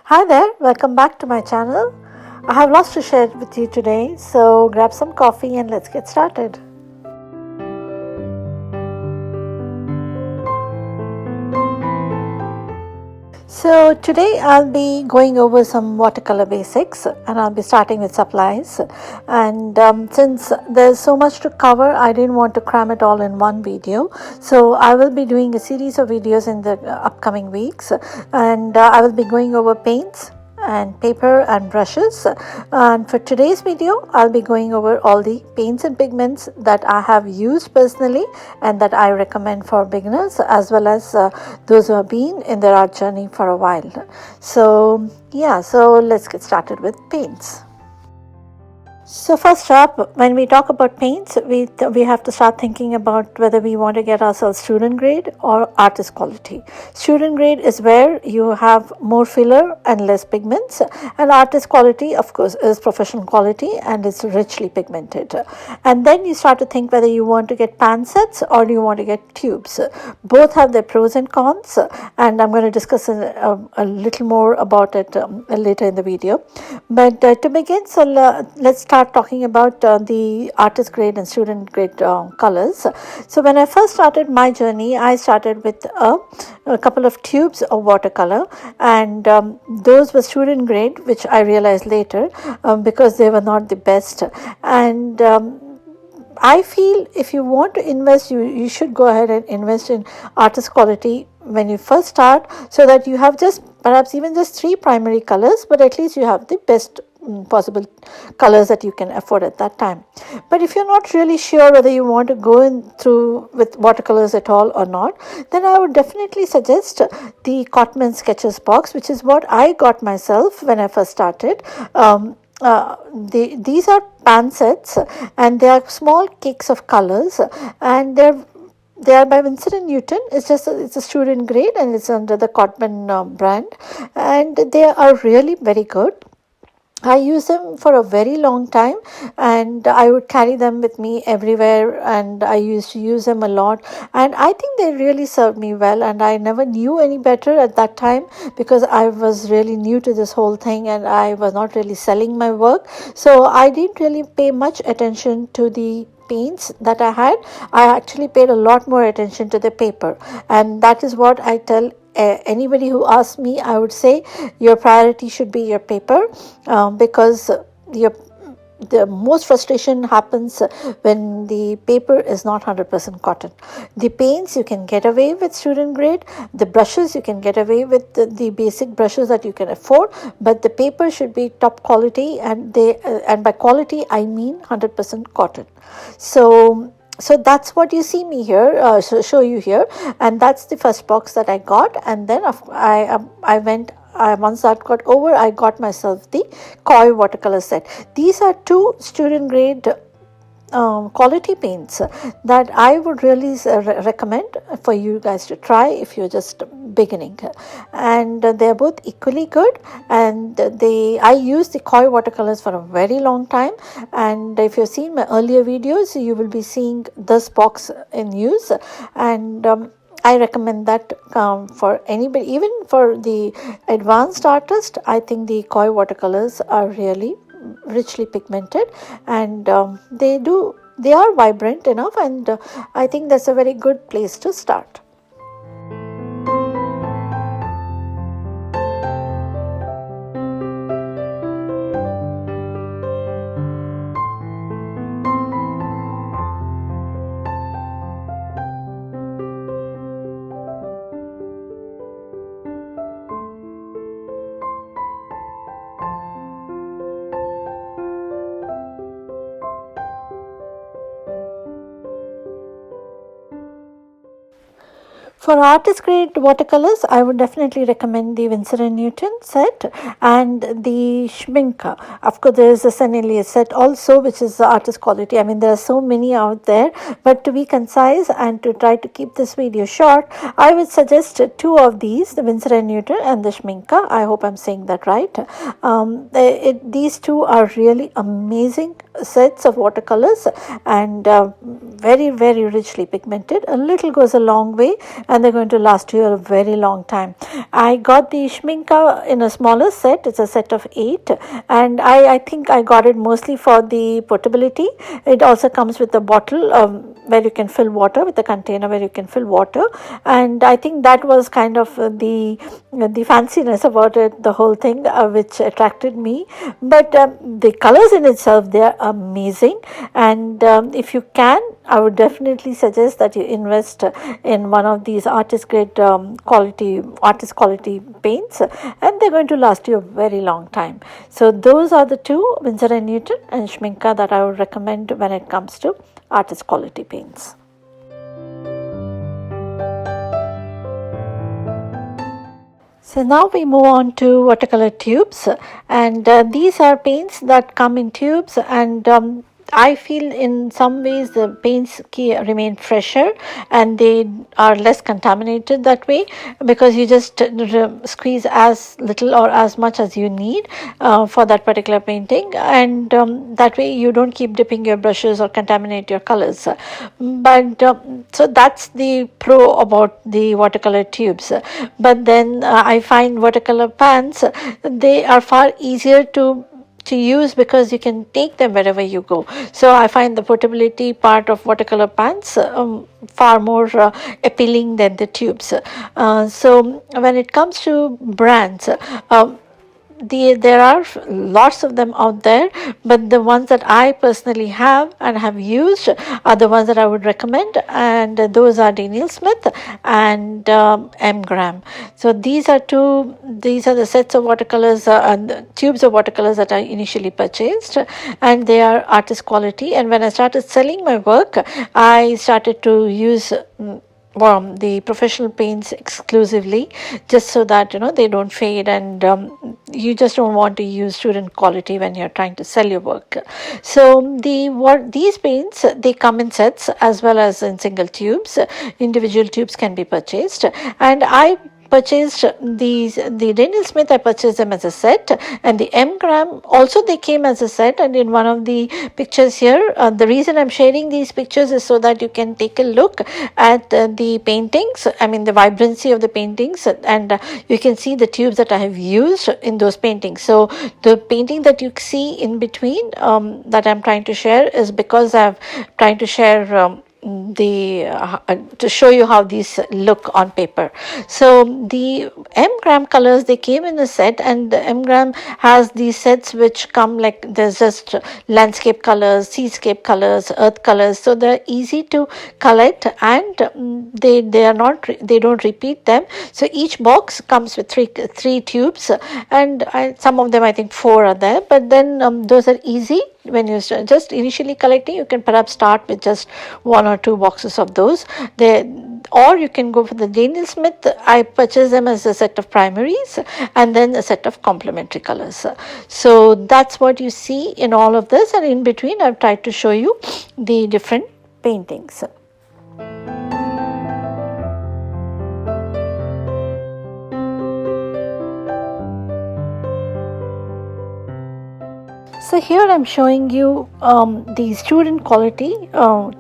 Hi there, welcome back to my channel. I have lots to share with you today, so grab some coffee and let's get started. So today I'll be going over some watercolor basics and I'll be starting with supplies, and since there's so much to cover, I didn't want to cram it all in one video, so I will be doing a series of videos in the upcoming weeks, and I will be going over paints and paper and brushes. And for today's video I'll be going over all the paints and pigments that I have used personally and that I recommend for beginners as well as those who have been in their art journey for a while. So let's get started with paints. So first up, when we talk about paints, we have to start thinking about whether we want to get ourselves student grade or artist quality. Student grade is where you have more filler and less pigments, and artist quality, of course, is professional quality and it's richly pigmented. And then you start to think whether you want to get pan sets or you want to get tubes. Both have their pros and cons, and I'm going to discuss a little more about it later in the video. But to begin, so let's start talking about the artist grade and student grade colors. So when I first started my journey, I started with a couple of tubes of watercolor, and those were student grade, which I realized later because they were not the best. And I feel if you want to invest, you should go ahead and invest in artist quality when you first start, so that you have perhaps even just 3 primary colors, but at least you have the best possible colors that you can afford at that time. But if you're not really sure whether you want to go in through with watercolors at all or not, then I would definitely suggest the Cotman Sketches box, which is what I got myself when I first started. These are pan sets, and they are small cakes of colors, and they are by Winsor & Newton. It's a student grade and it's under the Cotman brand, and they are really very good. I use them for a very long time, and I would carry them with me everywhere, and I used to use them a lot, and I think they really served me well, and I never knew any better at that time because I was really new to this whole thing and I was not really selling my work, so I didn't really pay much attention to the paints that I had. I actually paid a lot more attention to the paper, and that is what I tell anybody who asks me. I would say your priority should be your paper, because the most frustration happens when the paper is not 100% cotton. The paints you can get away with student grade, the brushes you can get away with the basic brushes that you can afford, but the paper should be top quality, and by quality I mean 100% cotton. So that's what you see me here, show you here, and that's the first box that I got. And then once that got over, I got myself the Koi watercolor set. These are 2 student grade quality paints that I would really recommend for you guys to try if you're just beginning, and they're both equally good. And I used the Koi watercolors for a very long time, and if you've seen my earlier videos, you will be seeing this box in use, and I recommend that for anybody, even for the advanced artist. I think the Koi watercolors are really richly pigmented, and they are vibrant enough, and I think that's a very good place to start. For artist grade watercolors, I would definitely recommend the Winsor & Newton set and the Schminka. Of course, there is the Sennelier set also, which is the artist quality. I mean, there are so many out there, but to be concise and to try to keep this video short, I would suggest 2 of these, the Winsor & Newton and the Schminka. I hope I'm saying that right. These 2 are really amazing sets of watercolors, and very richly pigmented. A little goes a long way, and they're going to last you a very long time. I got the Schminka in a smaller set. It's a set of 8, and I think I got it mostly for the portability. It also comes with a bottle where you can fill water, with a container where you can fill water, and I think that was kind of the fanciness about it, the whole thing, which attracted me. But the colors in itself, they are amazing, and if you can, I would definitely suggest that you invest in one of these artist quality paints, and they're going to last you a very long time. So those are the two, Winsor & Newton and Schminka, that I would recommend when it comes to artist quality paints. So now we move on to watercolor tubes, and these are paints that come in tubes, and I feel in some ways the paints remain fresher and they are less contaminated that way, because you just squeeze as little or as much as you need for that particular painting, and that way you don't keep dipping your brushes or contaminate your colors. But so that's the pro about the watercolor tubes. But then I find watercolor pans, they are far easier to use because you can take them wherever you go. So I find the portability part of watercolor pans far more appealing than the tubes. So when it comes to brands, there are lots of them out there, but the ones that I personally have and have used are the ones that I would recommend, and those are Daniel Smith and M. Graham. So these are the sets of watercolors and tubes of watercolors that I initially purchased, and they are artist quality. And when I started selling my work, I started to use the professional paints exclusively, just so that they don't fade, and you just don't want to use student quality when you're trying to sell your work. So these paints, they come in sets as well as in single tubes. Individual tubes can be purchased, and I purchased the Daniel Smith, I purchased them as a set, and the M. Graham also, they came as a set. And in one of the pictures here, the reason I'm sharing these pictures is so that you can take a look at the paintings, I mean the vibrancy of the paintings, and you can see the tubes that I have used in those paintings. So the painting that you see in between that I'm trying to share is because I'm trying to share to show you how these look on paper. So the M. Graham colors, they came in a set, and the M. Graham has these sets which come like there's just landscape colors, seascape colors, earth colors, so they're easy to collect, and they don't repeat them. So each box comes with three tubes, and some of them, I think 4 are there, but then those are easy. When you're just initially collecting, you can perhaps start with just 1 or 2 boxes of those. Or you can go for the Daniel Smith. I purchased them as a set of primaries and then a set of complementary colors. So that's what you see in all of this, and in between I've tried to show you the different paintings. So here I'm showing you the student quality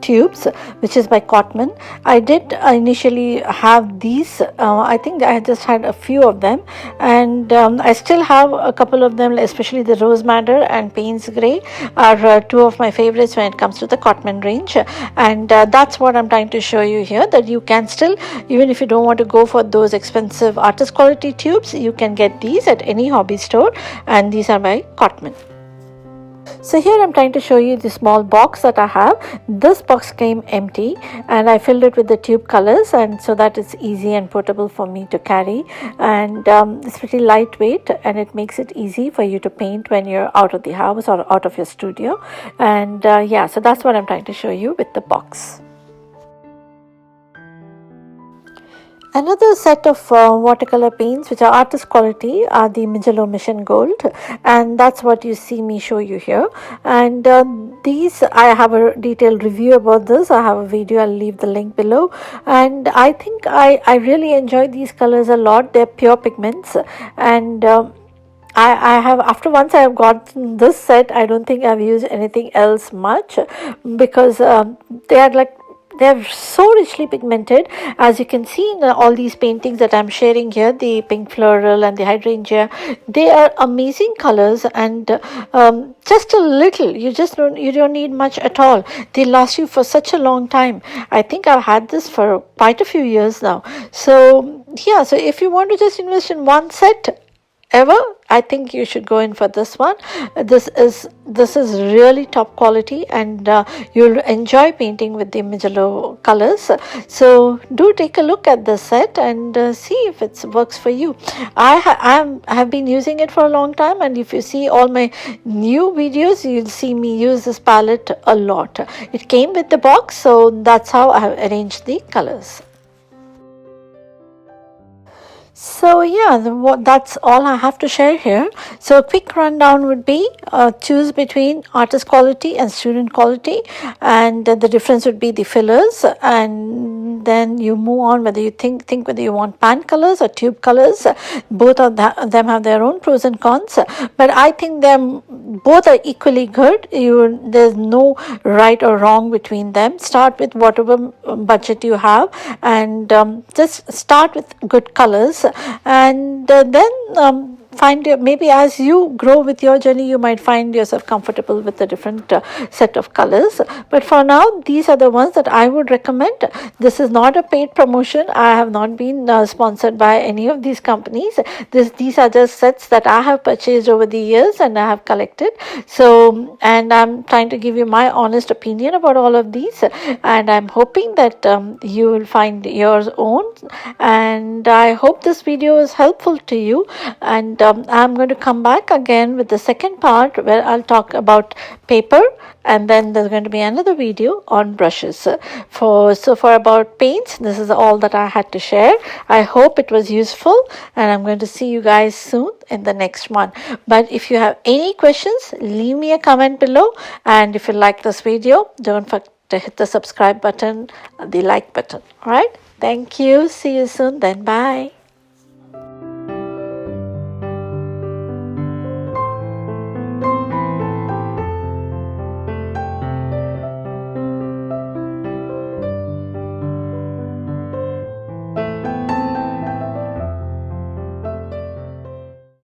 tubes, which is by Cotman. I did initially have these. I think I just had a few of them, and I still have a couple of them, especially the Rose Madder and Payne's Grey are 2 of my favorites when it comes to the Cotman range. And that's what I'm trying to show you here, that you can still, even if you don't want to go for those expensive artist quality tubes, you can get these at any hobby store, and these are by Cotman. So here I'm trying to show you the small box that I have. This box came empty, and I filled it with the tube colors, and so that it's easy and portable for me to carry, and it's pretty lightweight, and it makes it easy for you to paint when you're out of the house or out of your studio. And yeah, so that's what I'm trying to show you with the box. Another set of watercolor paints which are artist quality are the Mijelo Mission Gold, and that's what you see me show you here. And these, I have a detailed review about this. I have a video, I'll leave the link below. And I think I really enjoy these colors a lot. They're pure pigments, and I have, after once I have gotten this set, I don't think I've used anything else much, because they are like, they're so richly pigmented. As you can see in all these paintings that I'm sharing here, the pink floral and the hydrangea, they are amazing colors, and just a little, you don't need much at all. They last you for such a long time. I think I've had this for quite a few years now. So yeah, so if you want to just invest in one set ever, I think you should go in for this one. This is really top quality, and you'll enjoy painting with the Mijello colors. So do take a look at this set and see if it works for you. I have been using it for a long time, and if you see all my new videos, you'll see me use this palette a lot. It came with the box, so that's how I have arranged the colors. So yeah, that's all I have to share here. So a quick rundown would be choose between artist quality and student quality, and the difference would be the fillers, and then you move on whether you think whether you want pan colors or tube colors. Both of them have their own pros and cons, but I think them both are equally good. There's no right or wrong between them. Start with whatever budget you have, and just start with good colors, and then find maybe as you grow with your journey, you might find yourself comfortable with a different set of colors. But for now, these are the ones that I would recommend. This is not a paid promotion. I have not been sponsored by any of these companies. These are just sets that I have purchased over the years and I have collected. So, and I'm trying to give you my honest opinion about all of these, and I'm hoping that you will find yours own. And I hope this video is helpful to you, and I'm going to come back again with the second part where I'll talk about paper, and then there's going to be another video on brushes. For about paints, this is all that I had to share. I hope it was useful, and I'm going to see you guys soon in the next one. But if you have any questions, leave me a comment below, and if you like this video, don't forget to hit the subscribe button, the like button. All right, thank you, see you soon then, bye.